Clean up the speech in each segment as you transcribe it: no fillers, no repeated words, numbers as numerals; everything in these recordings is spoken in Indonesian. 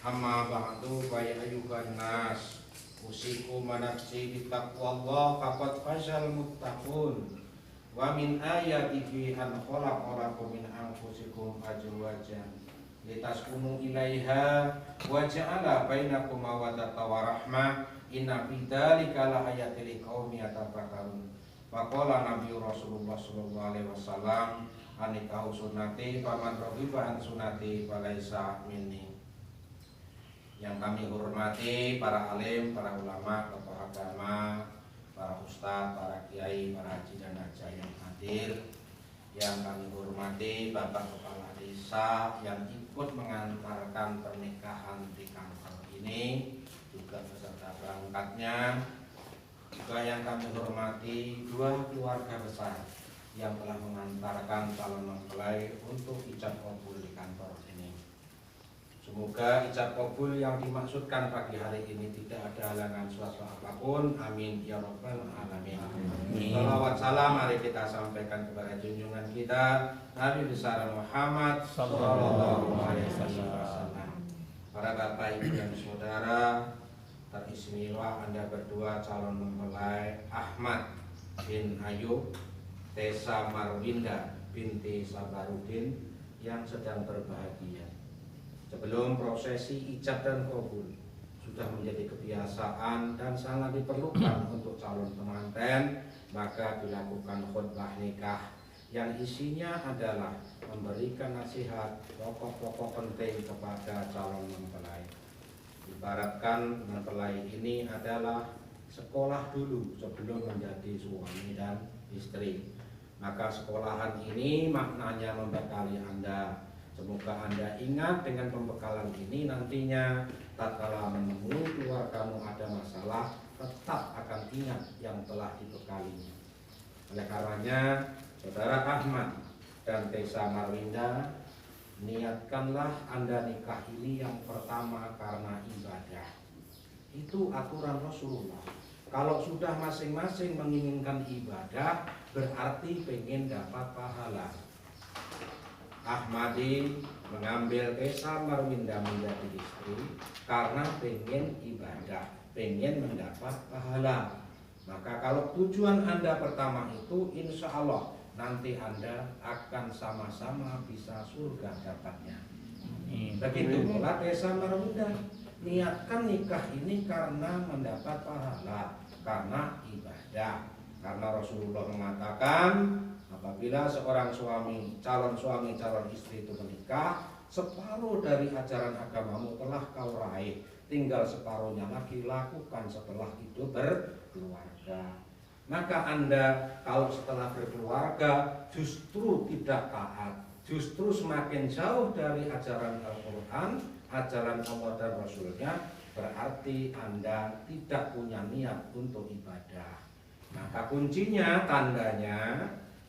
Amma ba'du fa ya ayyuhan nas usikum wa nafsi bittaqwallah faqad fazal muttaqun wa min ayatihi an khalaqa lakum min anfusikum azwajan litaskunu ilaiha wa ja'ala bainakum mawaddatan wa rahmah inna fi dzalika laayatil liqaumin yatafakkarun. Faqala Nabi Rasulullah sallallahu alaihi wasallam anikahu sunnati faman raghiba an sunnati falaisa minni. Yang kami hormati para alim, para ulama, tokoh agama, para ustadz, para kiai, para haji dan hajah yang hadir. Yang kami hormati Bapak Kepala Desa yang ikut mengantarkan pernikahan di kantor ini, juga beserta perangkatnya. Juga yang kami hormati dua keluarga besar yang telah mengantarkan calon mempelai untuk ijab kabul di kantor ini. Semoga ijab kabul yang dimaksudkan pagi hari ini tidak ada halangan suatu apapun. Amin ya rabbal alamin. Salawat salam mari kita sampaikan kepada junjungan kita Nabi besar Muhammad sallallahu alaihi wasallam. Para bapak ibu dan saudara, teristimewa Anda berdua calon mempelai Ahmad bin Ayub Tessa Marwinda binti Sabarudin yang sedang berbahagia. Sebelum prosesi ijab dan kabul sudah menjadi kebiasaan dan sangat diperlukan untuk calon pengantin, maka dilakukan khutbah nikah yang isinya adalah memberikan nasihat pokok-pokok penting kepada calon mempelai. Ibaratkan mempelai ini adalah sekolah dulu sebelum menjadi suami dan istri. Maka sekolahan ini maknanya membekali Anda. Semoga Anda ingat dengan pembekalan ini nantinya tatkala menemui keluargamu ada masalah, tetap akan ingat yang telah dibekalinya. Oleh karenanya, Saudara Ahmad dan Tessa Marwinda, niatkanlah Anda nikah ini yang pertama karena ibadah. Itu aturan Rasulullah. Kalau sudah masing-masing menginginkan ibadah, berarti pengen dapat pahala. Ahmadi mengambil Tessa Marwinda menjadi istri karena pengen ibadah, pengen mendapat pahala. Maka kalau tujuan Anda pertama itu, insya Allah nanti Anda akan sama-sama bisa surga dapatnya. Begitu pula Tessa Marwinda, niatkan nikah ini karena mendapat pahala, karena ibadah. Karena Rasulullah mengatakan, apabila seorang calon suami, calon istri itu menikah, separuh dari ajaran agamamu telah kau raih, tinggal separuhnya lagi lakukan setelah itu berkeluarga. Maka Anda kalau setelah berkeluarga justru tidak taat, justru semakin jauh dari ajaran Al-Quran, ajaran Allah dan Rasulnya, berarti Anda tidak punya niat untuk ibadah. Maka kuncinya, tandanya,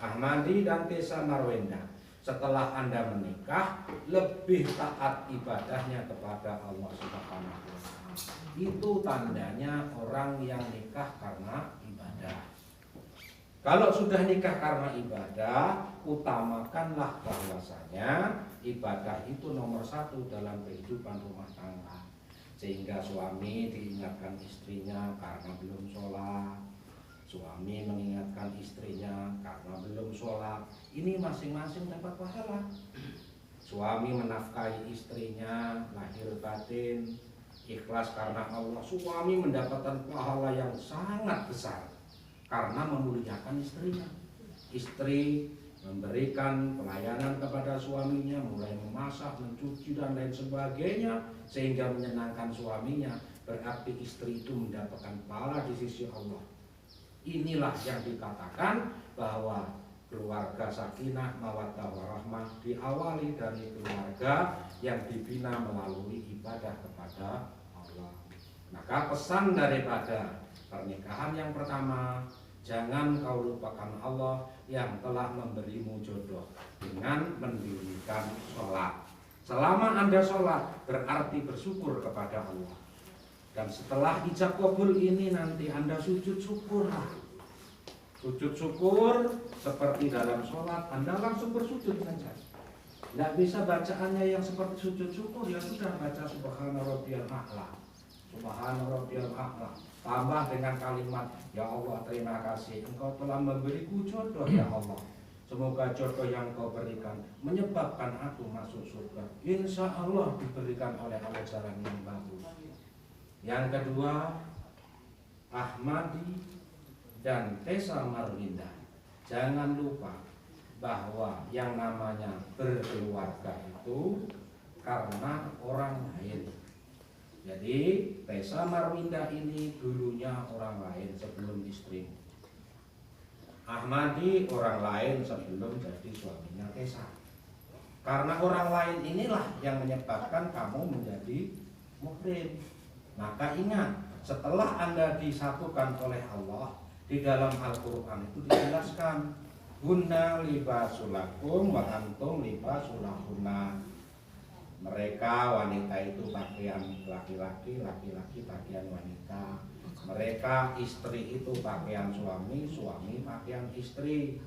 Ahmadi dan Tessa Marwinda, setelah Anda menikah lebih taat ibadahnya kepada Allah Subhanahu wa Ta'ala. Itu tandanya orang yang nikah karena ibadah. Kalau sudah nikah karena ibadah, utamakanlah bahwasanya ibadah itu nomor satu dalam kehidupan rumah tangga. Sehingga suami diingatkan istrinya karena belum sholat, suami mengingatkan istrinya karena belum sholat. Ini masing-masing dapat pahala. Suami menafkahi istrinya lahir batin, ikhlas karena Allah. Suami mendapatkan pahala yang sangat besar karena memuliakan istrinya. Istri memberikan pelayanan kepada suaminya, mulai memasak, mencuci dan lain sebagainya, sehingga menyenangkan suaminya. Berarti istri itu mendapatkan pahala di sisi Allah. Inilah yang dikatakan bahwa keluarga sakinah mawaddah warahmah diawali dari keluarga yang dibina melalui ibadah kepada Allah. Maka pesan daripada pernikahan yang pertama, jangan kau lupakan Allah yang telah memberimu jodoh dengan mendirikan sholat. Selama Anda sholat berarti bersyukur kepada Allah. Dan setelah ijab kabul ini nanti Anda sujud syukur. Sujud syukur seperti dalam sholat, Anda langsung bersujud saja. Nggak bisa bacaannya yang seperti sujud syukur, ya sudah baca subhana rabbiyal a'la. Subhana rabbiyal a'la. Tambah dengan kalimat, ya Allah terima kasih Engkau telah memberiku jodoh ya Allah. Semoga jodoh yang Kau berikan menyebabkan aku masuk surga. Insya Allah diberikan oleh Allah jalan yang bagus. Yang kedua, Ahmadi dan Tessa Marwinda, jangan lupa bahwa yang namanya berkeluarga itu karena orang lain. Jadi Tessa Marwinda ini dulunya orang lain sebelum istrimu. Ahmadi orang lain sebelum jadi suaminya Tessa. Karena orang lain inilah yang menyebabkan kamu menjadi muhrim. Maka ingat, setelah Anda disatukan oleh Allah, di dalam Al-Quran itu dijelaskan, hunna libasulakum wa antum libasulahunna. Mereka wanita itu pakaian laki-laki, laki-laki pakaian wanita. Mereka istri itu pakaian suami, suami pakaian istri.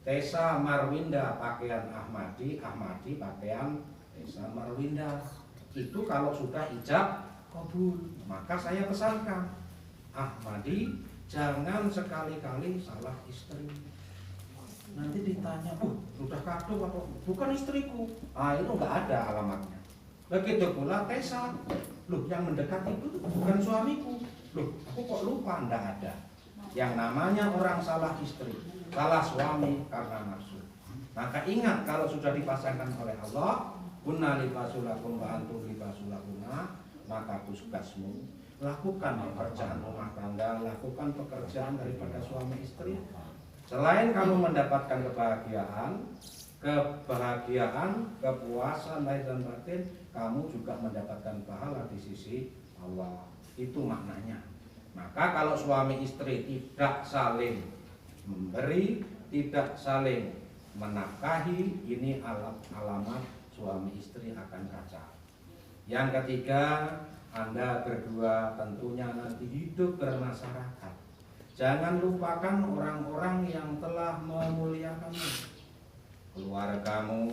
Tessa Marwinda pakaian Ahmadi, Ahmadi pakaian Tessa Marwinda. Itu kalau sudah ijab kabul. Maka saya pesankan, Ahmadi jangan sekali-kali salah istri. Nanti ditanya, sudah kado atau bukan istriku. Itu nggak ada alamatnya. Begitu pula Tessa, yang mendekat itu bukan suamiku. Aku kok lupa, enggak ada. Yang namanya orang salah istri, salah suami karena nafsu. Maka ingat, kalau sudah dipasangkan oleh Allah, kunna libasulakum wa antum libasulahunna, maka tugasmu lakukan pekerjaan rumah tangga, lakukan pekerjaan daripada suami istri. Selain kamu mendapatkan kebahagiaan, kepuasan lahir dan batin, kamu juga mendapatkan pahala di sisi Allah. Itu maknanya. Maka kalau suami istri tidak saling memberi, tidak saling menafkahi, ini alamat suami istri akan kacau. Yang ketiga, Anda berdua tentunya nanti hidup bermasyarakat. Jangan lupakan orang-orang yang telah memuliakanmu. Keluargamu,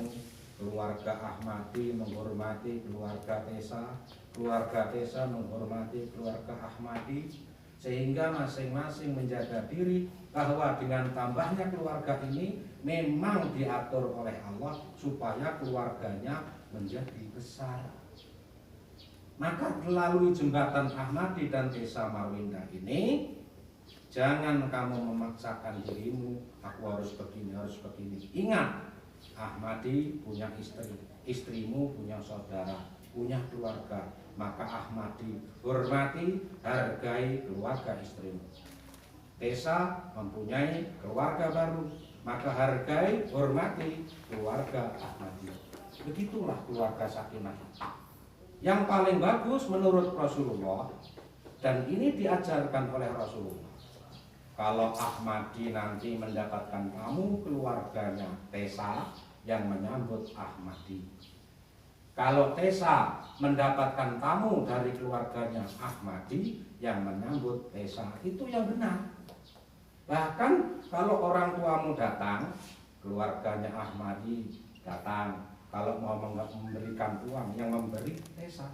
keluarga Ahmadi menghormati keluarga Tessa, keluarga Tessa menghormati keluarga Ahmadi, sehingga masing-masing menjaga diri bahwa dengan tambahnya keluarga ini memang diatur oleh Allah supaya keluarganya menjadi besar. Maka melalui jembatan Ahmadi dan Tessa Marwinda ini, jangan kamu memaksakan dirimu, aku harus begini, harus begini. Ingat, Ahmadi punya istri, istrimu punya saudara, punya keluarga. Maka Ahmadi hormati, hargai keluarga istrimu. Tessa mempunyai keluarga baru, maka hargai, hormati keluarga Ahmadi. Begitulah keluarga sakinah. Yang paling bagus menurut Rasulullah, dan ini diajarkan oleh Rasulullah, kalau Ahmadi nanti mendapatkan tamu, keluarganya Tessa yang menyambut Ahmadi. Kalau Tessa mendapatkan tamu dari keluarganya Ahmadi yang menyambut Tessa, itu yang benar. Bahkan kalau orang tuamu datang, keluarganya Ahmadi datang, kalau mau memberikan uang, yang memberi Tessa.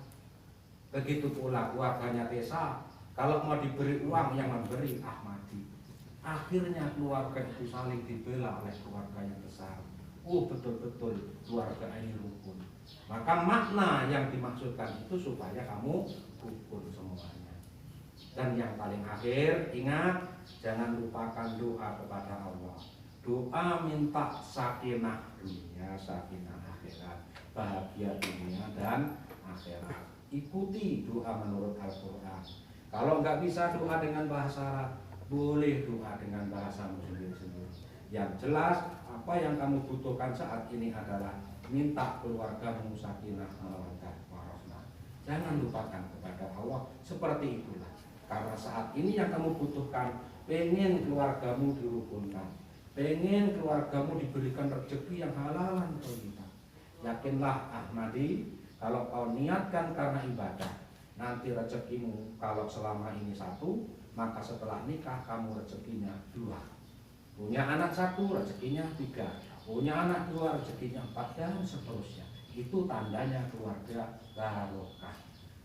Begitu pula keluarganya Tessa, kalau mau diberi uang, yang memberi Ahmadi. Akhirnya keluarga itu saling dibela oleh keluarga yang besar. Betul-betul keluarga ini rukun. Maka makna yang dimaksudkan itu supaya kamu rukun semuanya. Dan yang paling akhir, ingat, jangan lupakan doa kepada Allah. Doa minta sakinah dunia, sakinah akhirat, bahagia dunia dan akhirat. Ikuti doa menurut Al-Quran. Kalau nggak bisa doa dengan bahasa Arab, boleh doa dengan bahasamu sendiri-sendiri. Yang jelas, apa yang kamu butuhkan saat ini adalah minta keluargamu sakinah mawaddah warahmah. Jangan lupakan kepada Allah seperti itulah. Karena saat ini yang kamu butuhkan, pengen keluargamu dirukunkan, pengen keluargamu diberikan rezeki yang halalan thayyibah. Yakinlah Ahmadi, kalau kau niatkan karena ibadah, nanti rezekimu kalau selama ini satu, maka setelah nikah kamu rezekinya dua. Punya anak satu, rezekinya tiga. punya anak 2 rezekinya 4 dan seterusnya. Itu tandanya keluarga barokah.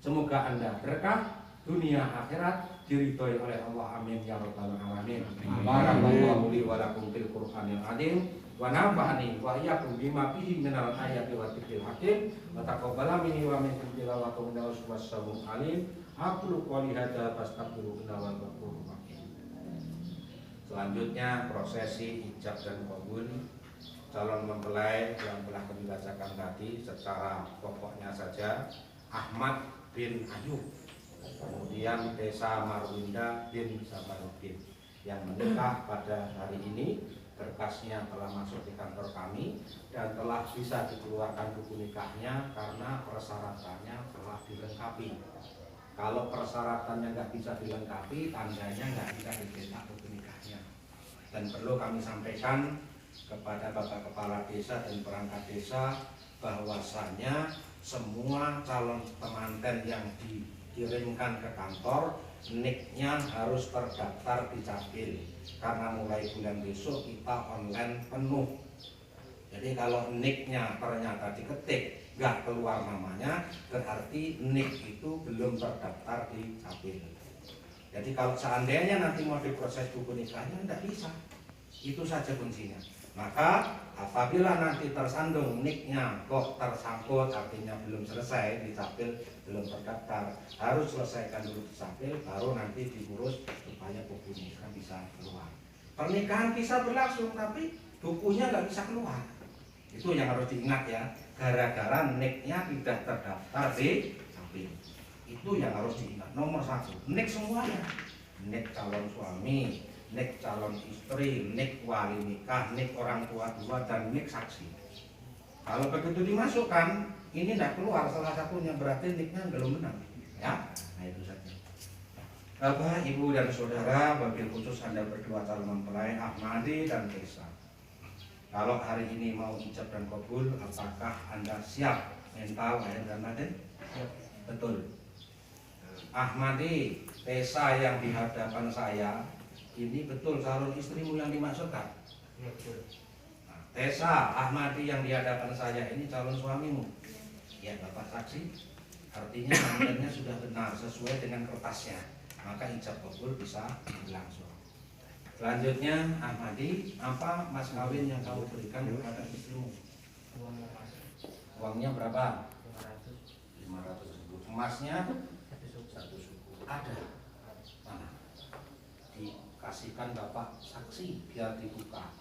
Semoga Anda berkah dunia akhirat, diridhoi oleh Allah, amin ya rabbal alamin. Barakallahu li wa lakum fil Qur'anil azim wa nafa'ani wa iyyakum bima fihi minal ayati wa dzikril hakim wa taqabbala minni wa minkum tilawatan innahu was-sami'ul alim. Aqulu qouli hadza fastaghfiru innahu ghafurur rahim. Selanjutnya prosesi ijab dan qabul calon mempelai yang telah kami bacakan tadi secara pokoknya saja. Ahmad bin Ayub, kemudian Desa Marwinda bin Sabarudin yang menikah pada hari ini. Berkasnya telah masuk di kantor kami dan telah bisa dikeluarkan buku nikahnya karena persyaratannya telah dilengkapi. Kalau persyaratannya nggak bisa dilengkapi, tandanya nggak bisa dicetak buku nikahnya. Dan perlu kami sampaikan kepada Bapak Kepala Desa dan perangkat desa bahwasannya semua calon pengantin yang dikirimkan ke kantor, niknya harus terdaftar di Capil karena mulai bulan besok kita online penuh. Jadi kalau niknya ternyata diketik nggak keluar namanya, berarti nik itu belum terdaftar di Capil. Jadi kalau seandainya nanti mau diproses buku nikahnya nggak bisa, itu saja kuncinya. Maka apabila nanti tersandung niknya kok tersangkut, artinya belum selesai di Capil, belum terdaftar, harus selesaikan dulu di Capil, baru nanti diurus supaya buku nikah bisa keluar. Pernikahan bisa berlangsung tapi bukunya nggak bisa keluar. Itu yang harus diingat ya, gara-gara niknya tidak terdaftar di Capil. Itu yang harus diingat. Nomor 1, nik semuanya, nik calon suami, nik calon istri, nik wali nikah, nik orang tua 2, dan nik saksi. Kalau begitu dimasukkan, ini tidak keluar salah satunya, berarti niknya belum benar. Ya, nah itu saja. Bapak, Ibu, dan Saudara, wabil khusus Anda berdua calon mempelai Ahmadi dan Desa. Kalau hari ini mau ijab dan kabul, apakah Anda siap mental, lahir dan batin? Betul. Ahmadi, Desa yang di hadapan saya ini betul calon istrimu yang dimaksudkan? Nah, Desa Ahmadi yang di hadapan saya ini calon suamimu? Ya, Bapak saksi. Artinya namanya sudah benar sesuai dengan kertasnya, maka ijab kabul bisa berlangsung. Selanjutnya Ahmadi, apa mas kawin yang kamu berikan kepada istrimu? Uangnya berapa? 500.000. Emasnya? 1 suku. Ada? Mana? Dikasihkan Bapak saksi biar dibuka.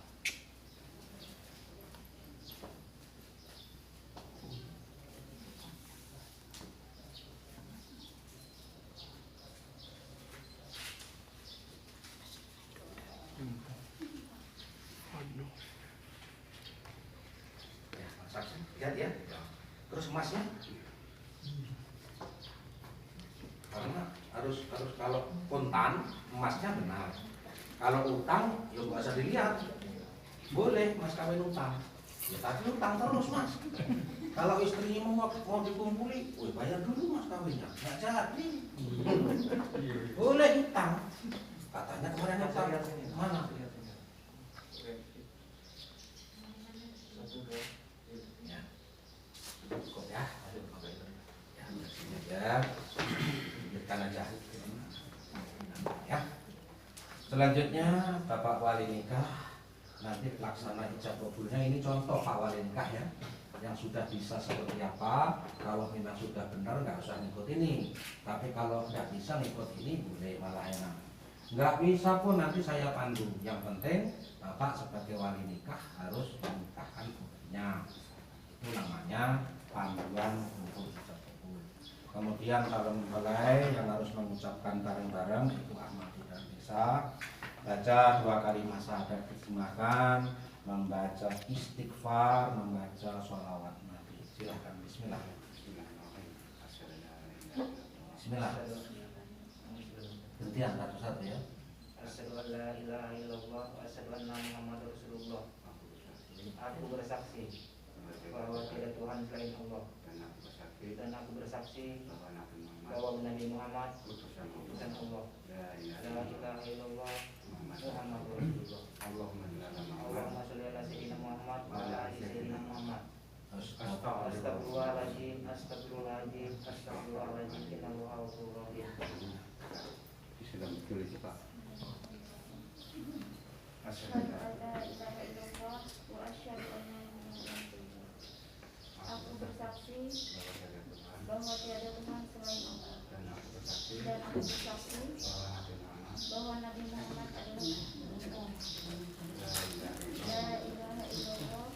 Ya, saksi. Lihat ya. Terus emasnya? Karena harus kalau kontan emasnya benar. Kalau utang ya nggak usah dilihat. Boleh mas kawin utang. Ya tapi utang terus mas. Kalau istrinya mau dikumpuli, bayar dulu mas kawinnya. Nggak jadi. Boleh utang. Katanya kemarin utang. Mana? Ya. Cukup ya. Ya. Aja. Ya. Selanjutnya Bapak wali nikah nanti pelaksana ijab kabulnya, ini contoh Pak wali nikah ya, yang sudah bisa seperti apa. Kalau memang sudah benar nggak usah ngikut ini, tapi kalau nggak bisa ngikut ini boleh, malah enak. Nggak bisa pun nanti saya pandu. Yang penting Bapak sebagai wali nikah harus menikahkan putrinya. Itu namanya panduan untuk ijab kabul. Kemudian kalau mempelai yang harus mengucapkan bareng-bareng itu Ahmadi dan Desa, baca 2 kali syahadat disunahkan, membaca istighfar, membaca sholawat Nabi. Silahkan. Bismillah. Bismillah. Gantian satu-satu ya. Asyhadu an la ilaha illallah wa asyhadu anna Muhammadar Rasulullah. Aku bersaksi bahwa tidak Tuhan selain Allah, dan aku bersaksi bahwa Nabi Muhammad utusan Allah. La ilaha illallah Muhammadur Rasulullah. Allahumma sholli ala sayyidina Muhammad wa ala ali sayyidina Muhammad. Astagfirullahaladzim, astagfirullahaladzim, astagfirullahaladzim. Innallaha ghafurur rahim. Sudah betul sih Pak. Asyhadu an la ilaha illallah wa asyhadu anna Muhammadan rasulullah. Aku bersaksi bahwa tiada Tuhan selain Allah. Dan aku bersaksi bahwa Nabi Muhammad adalah Rasulullah. La ilaha illallah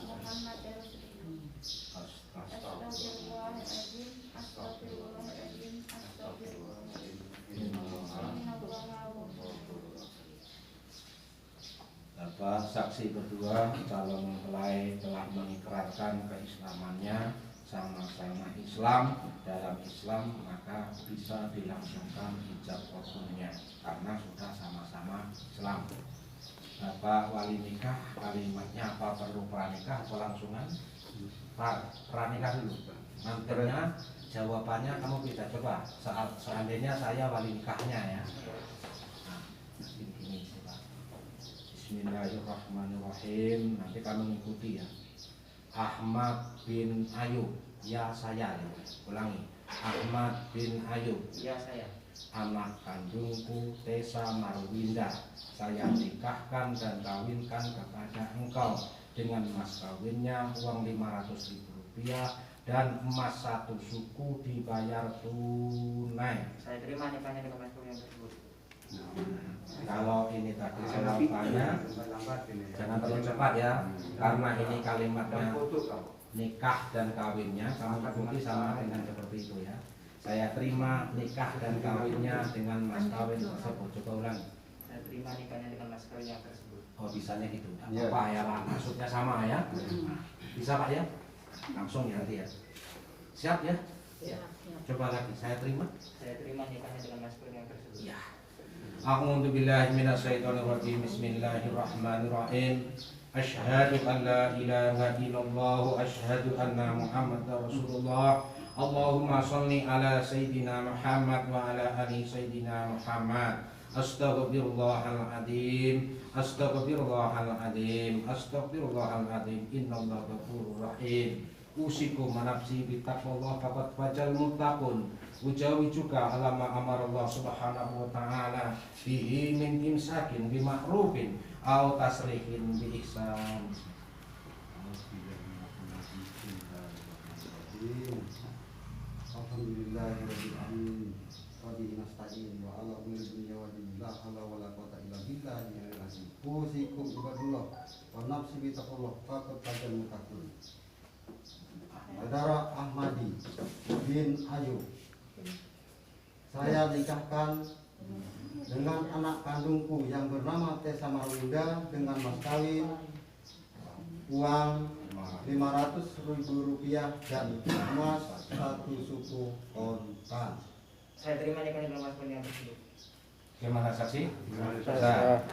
Muhammad rasulullah. Astagfirullahaladzim, astagfirullahaladzim, astagfirullahaladzim. Innallaha ghafurur rahim. Bapak saksi berdua calon mempelai telah mengikrarkan keislamannya, sama-sama Islam. Dalam Islam maka bisa dilangsungkan ijab qabunya karena sudah sama-sama Islam. Bapak wali nikah, kalimatnya apa, perlu pranikah atau langsungan? Pranikah dulu. Nantinya jawabannya kamu bisa coba. Seandainya saya wali nikahnya ya. Nah, ini coba. Bismillahirrahmanirrahim. Nanti kamu mengikuti ya. Ahmad bin Ayub, ya saya ya. Ulangi. Ahmad bin Ayub, Ya saya. anak kandungku Tessa Marwinda, saya nikahkan dan kawinkan kepada engkau dengan mas kawinnya uang 500.000 rupiah dan emas 1 suku dibayar tunai. Saya terima nikahnya dengan mas kawin yang tersebut. Kalau ini tadi jawabannya jangan terlalu cepat ya, karena ini kalimatnya nikah dan kawinnya, kamu ikuti sama dengan seperti itu ya. Saya terima nikah dan kawinnya dengan mas kawin tersebut. Coba ulangi. Saya terima nikahnya dengan mas kawin yang tersebut. Oh bisanya gitu, Ya. apa ya Pak? Maksudnya sama ya? Bisa Pak ya? Langsung ya nanti ya. Siap ya? Ya. Coba lagi, saya terima. Saya terima nikahnya dengan mas kawin yang tersebut. Ya. A'udzu billahi minasyaitonir rajim. Bismillahirrahmanirrahim. Asyhadu an la ilaha illallah wa asyhadu anna Muhammadar Rasulullah. Allahumma shalli ala sayyidina Muhammad wa ala ali sayyidina Muhammad. Astaghfirullahaladzim, astaghfirullahaladzim, astaghfirullahaladzim. Innallaha ghafurur rahim. Usikum manafsi bitaqwallah faqad fajal muttaqun. Ujawi juga alama amarallah subhanahu wa ta'ala fihi min imsakin bima'rufin au tasrihin bi ihsan. Alhamdulillahirabbil alamin. Wa bihi nasta'in wa ala umuri dunya wa dini la haula wa la quwwata illa billahil azim. Usikum ibadullah wa nafsi bi taqwallah faqad fajal muttaqun. Saudara Ahmadi bin Ayub, saya nikahkan dengan anak kandungku yang bernama Tessa Marwinda dengan mas kawin uang 500.000 rupiah dan emas 1 suku kontan. Saya terima nikahnya dengan mas kawin yang tersebut. Gimana saksi?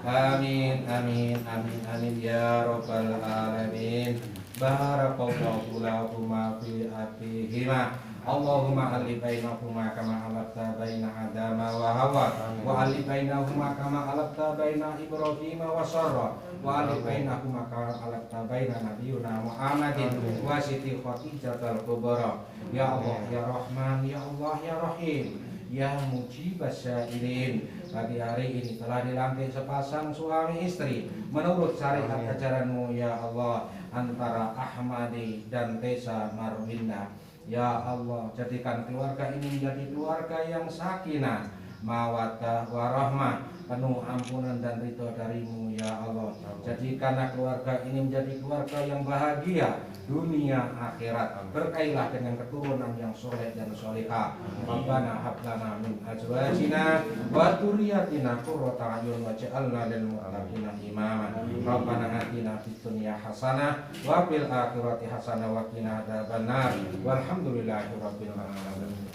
Amin, amin, amin, amin ya robbal alamin. Barakallahu lakuma fi atihima. Allahumma alif bainahuma kama alafta baina Adama wa Hawa wa alif bainahuma kama alafta baina Ibrahim wa Sarra wa alif bainahuma kama alafta baina Nabiyuna Muhammadin wa Siti Khadijatul Kubra. Ya Allah ya Rahman, ya Allah ya Rahim, ya mujibas sya'irin. Pagi hari ini telah dilantik sepasang suami istri menurut syariat ajaranmu ya Allah, antara Ahmadi dan Tessa Marwinda. Ya Allah, jadikan keluarga ini menjadi keluarga yang sakinah, mawaddah warahmah, penuh ampunan dan ridho darimu ya Allah. Jadikanlah keluarga ini menjadi keluarga yang bahagia dunia akhirat. Berkailah dengan keturunan yang soleh dan solehah. Rabbana hab lana min azwajina wa dzurriyyatina qurrata a'yun waj'alna lil muttaqina imama. Rabbana atina fid dunya hasanah wa fil akhirati hasanah wa qina adzabannar. Walhamdulillahirabbil alamin.